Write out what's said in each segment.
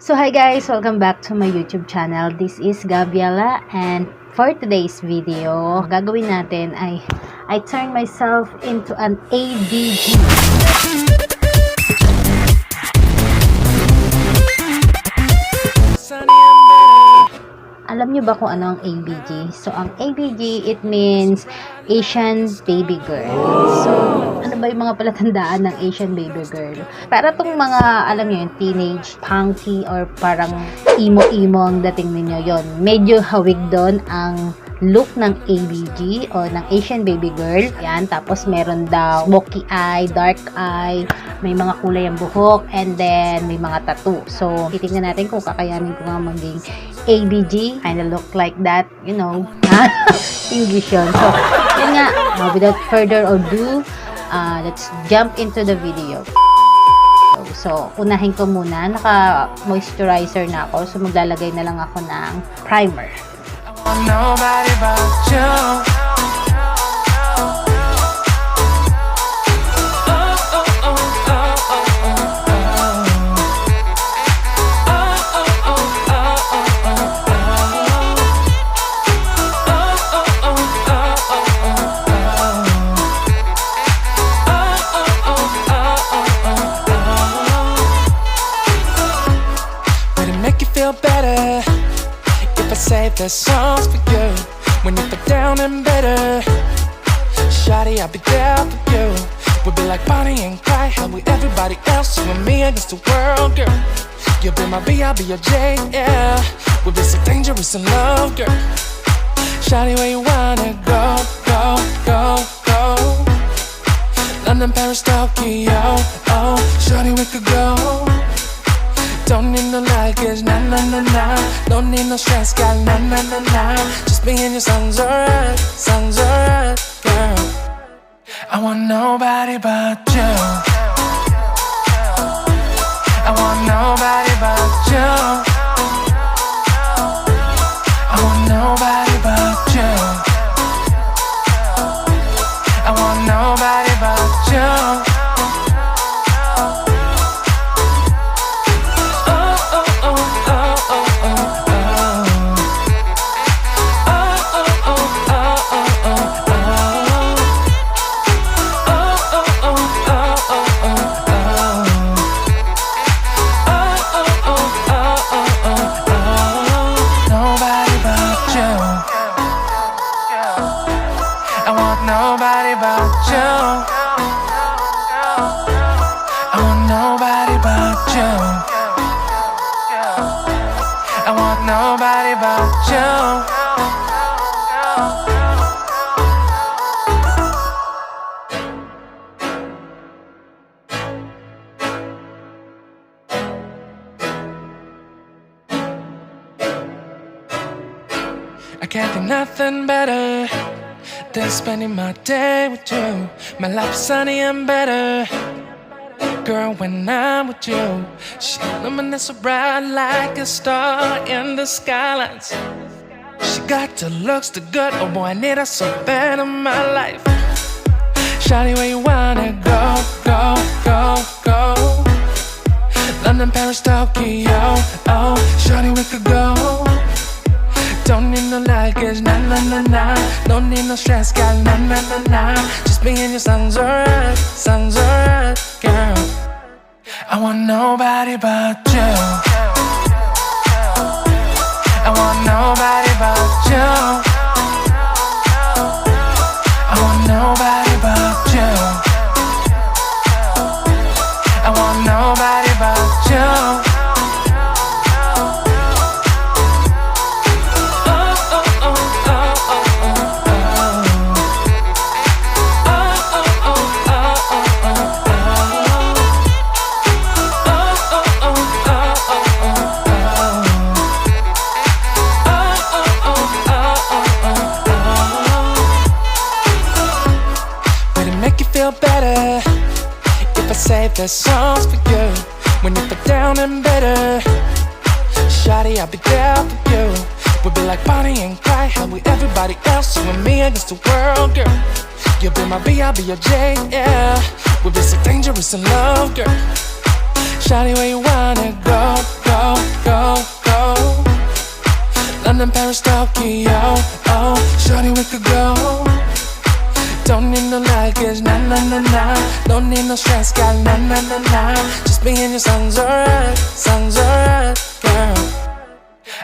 So hi guys, welcome back to my YouTube channel. This is Gabriela, and for today's video, gagawin natin ay I turn myself into an ABG. Alam nyo ba kung ano ang ABG? So, ang ABG, it means Asian Baby Gorl. So, ano ba yung mga palatandaan ng Asian Baby Gorl? Para tong mga, alam nyo yung teenage, punky, or parang emo-emo ang dating ninyo yon. Medyo hawig doon ang look ng ABG o ng Asian Baby Gorl. Yan, tapos meron daw smoky eye, dark eye, may mga kulay ang buhok, and then may mga tattoo. So, titingnan natin kung kakayanin ko nga maging ABG. Kinda look like that, you know. English yun. So, yun nga, without further ado, let's jump into the video. So, unahin ko muna, naka-moisturizer na ako. So, maglalagay na lang ako ng primer. Nobody but you. Would it make you feel better if I say the songs for you when you feel down and bitter? Shawty, I'll be there for you. We'll be like Bonnie and Clyde, how we everybody else, you and me against the world, girl. You'll be my B, I'll be your J, yeah. We'll be so dangerous in love, girl. Shawty, where you wanna go, go, go, go? London, Paris, Tokyo, oh. Shawty, we could go. Don't need no luggage, nah, nah, nah, nah. Don't need no stress, gal, nah, nah, nah, nah. Just me and your sounds alright, girl. I want nobody but you. I want nobody but you. I want nobody but you. I want nobody but you. Nobody but you. I want nobody but you. I want nobody but you. I can't think nothing better than spending my day with you. My life is sunny and better, girl, when I'm with you. She luminous so bright like a star in the skylines. She got the looks, the good, oh boy, I need her so bad in my life. Shawty, where you wanna go, go, go, go? London, Paris, Tokyo, oh. Shawty, we could go. Don't need no luggage, nah, nah, nah, nah. Don't need no stress, gal, nah, nah, nah, nah. Just me and your sounds alright, girl. I want nobody but you. I want nobody but you. I want nobody but you. I want nobody but you. Better if I save the songs for you when you feel down and bitter. Shawty, I'll be there for you. We'll be like Bonnie and Clyde, how we everybody else, you and me against the world, girl. You'll be my B, I'll be your J, yeah. We'll be so dangerous in love, girl. Shawty, where you wanna go, go, go, go? London, Paris, Tokyo, oh, shawty, we could go. Don't need no luggage, nah, nah, nah, nah. Don't need no stress, got nah, nah, nah, nah. Just me and your sounds alright, girl.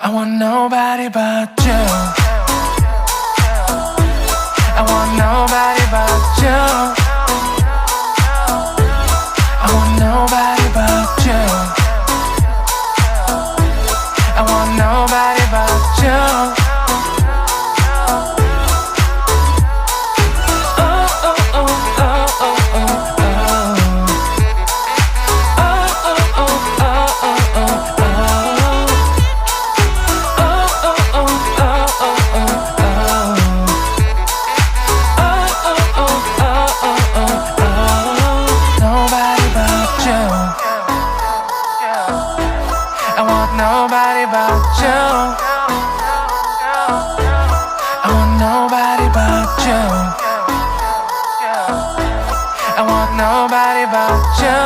I want nobody but you. I want nobody but you. I want nobody but you. I want nobody but you. Nobody but you. I want nobody but you. I want nobody but you.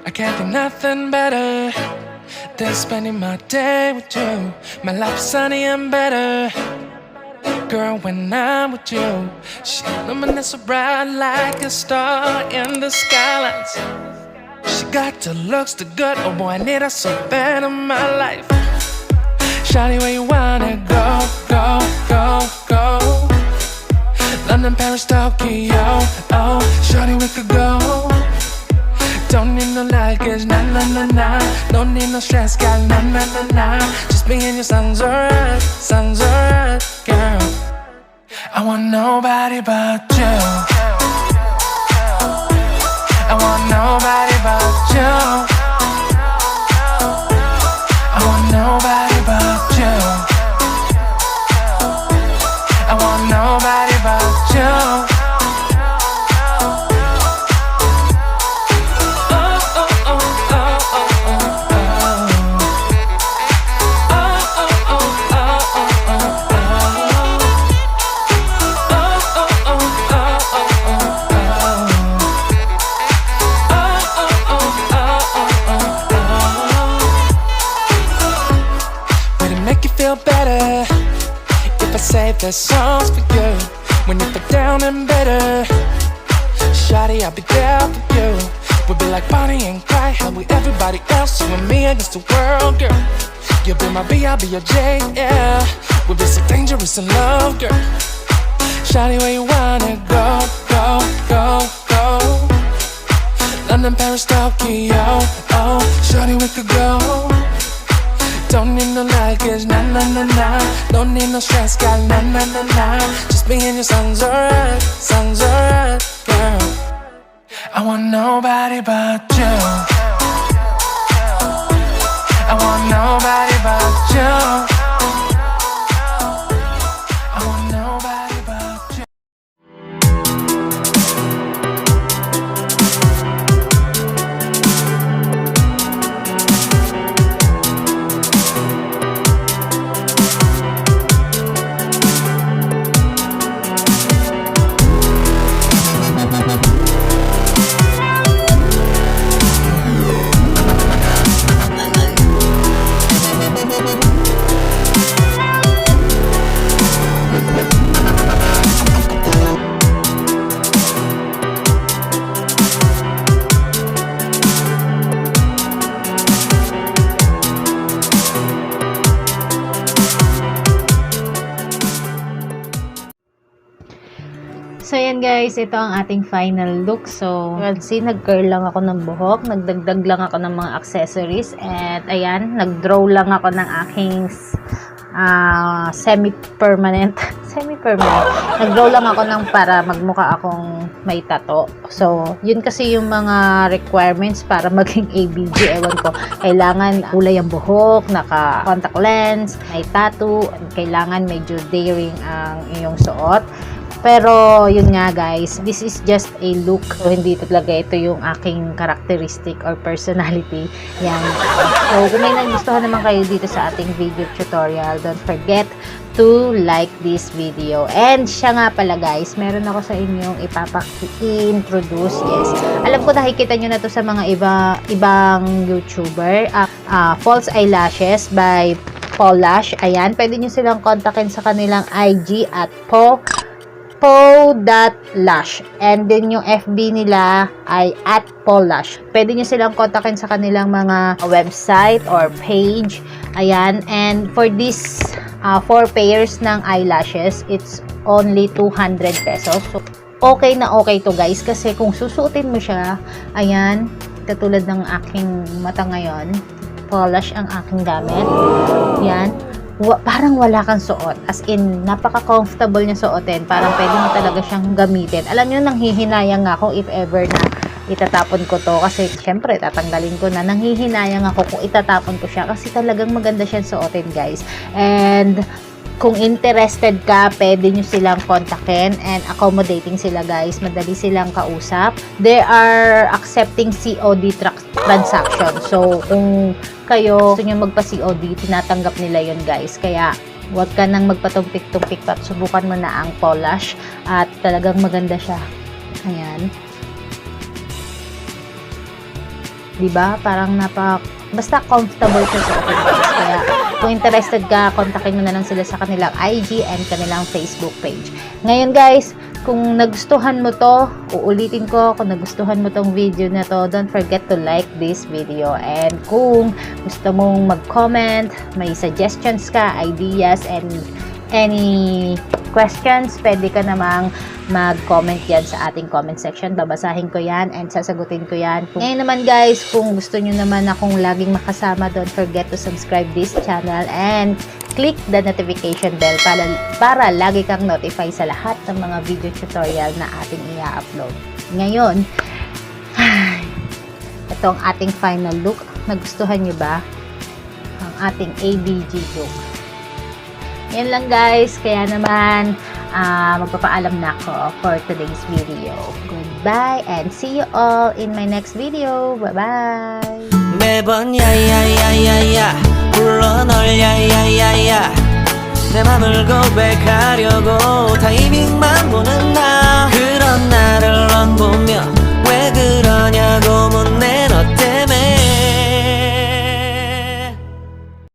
I can't think nothing better than spending my day with you. My life's sunny and better, girl, when I'm with you. She luminous so bright like a star in the skylines. She got the looks, the good, oh boy, I need her so bad in my life. Shawty, where you wanna go, go, go, go? London, Paris, Tokyo, oh, shawty, we could go. Don't need no luggage, nah, nah, nah, nah. Don't need no stress, got nah, nah, nah, nah. Just me and your sounds alright, girl. I want nobody but you. I want nobody but you. I want nobody but you. I want nobody but you. Better if I save the songs for you when you feel down and bitter. Shawty, I'll be there for you. We'll be like Bonnie and Clyde, how we everybody else, you and me against the world, girl. You'll be my B, I'll be your J, yeah. We'll be so dangerous in love, girl. Shawty, where you wanna go, go, go, go? London, Paris, Tokyo, oh, shawty, we could go. Don't need no luggage, nah, nah, nah, nah. Don't need no stress, got nah, nah, nah, nah. Just me and your sounds alright, girl. I want nobody but you. I want nobody but you. I want nobody but you. So, yan guys, ito ang ating final look. So, see, nag-curl lang ako ng buhok, nagdagdag lang ako ng mga accessories, at ayan, nag-draw lang ako ng aking semi-permanent. Nag-draw lang ako ng para magmukha akong may tato. So, yun kasi yung mga requirements para maging ABG. Ewan ko, kailangan kulay ang buhok, naka-contact lens, may tattoo, kailangan medyo daring ang iyong suot. Pero, yun nga guys, this is just a look. So, hindi talaga ito yung aking characteristic or personality. Yan. So, kung may nagustuhan naman kayo dito sa ating video tutorial, don't forget to like this video. And siya nga pala guys, meron ako sa inyong ipapaki-introduce. Yes. Alam ko nakikita nyo na to sa mga ibang YouTuber. False eyelashes by Paulash. Ayan, pwede nyo silang kontakin sa kanilang IG at po.lash. And then yung FB nila ay at Paulash. Pwede nyo silang kontakin sa kanilang mga website or page. Ayan. And for this 4 pairs ng eyelashes, it's only 200 pesos. So, okay na okay to guys. Kasi kung susuotin mo siya, ayan, katulad ng aking mata ngayon, Paulash ang aking gamit. Yan. Parang wala kang suot. As in, napaka-comfortable niya suotin. Parang pwede mo talaga siyang gamitin. Alam niyo, nanghihinayang ako if ever na itatapon ko to. Kasi, syempre, tatanggalin ko na. Nanghihinayang ako kung itatapon ko siya. Kasi talagang maganda siyang suotin, guys. And, kung interested ka, pwede nyo silang kontakin and accommodating sila guys. Madali silang kausap. They are accepting COD transaction. So, kung kayo gusto nyo magpa-COD, tinatanggap nila yun guys. Kaya, huwag ka nang magpatumpik-tumpik at subukan mo na ang Paulash at talagang maganda siya. Ayan. Diba? Parang basta comfortable siya sa akin guys. Kaya, kung interested ka, kontakin mo na lang sila sa kanilang IG and kanilang Facebook page. Ngayon guys, kung nagustuhan mo to, uulitin ko, kung nagustuhan mo tong video na to, don't forget to like this video. And kung gusto mong mag-comment, may suggestions ka, ideas, and any questions, pwede ka namang mag-comment yan sa ating comment section. Babasahin ko yan and sasagutin ko yan. Ngayon naman guys, kung gusto nyo naman akong laging makasama, don't forget to subscribe this channel and click the notification bell para lagi kang notify sa lahat ng mga video tutorial na ating i-upload. Ngayon, ito ang ating final look. Nagustuhan nyo ba ang ating ABG look? Yan lang guys, kaya naman magpapaalam na ako for today's video. Goodbye and see you all in my next video. Bye-bye! 매번 야야야야야 불러 널 야야야야 내 맘을 고백하려고 타이밍만 보는 나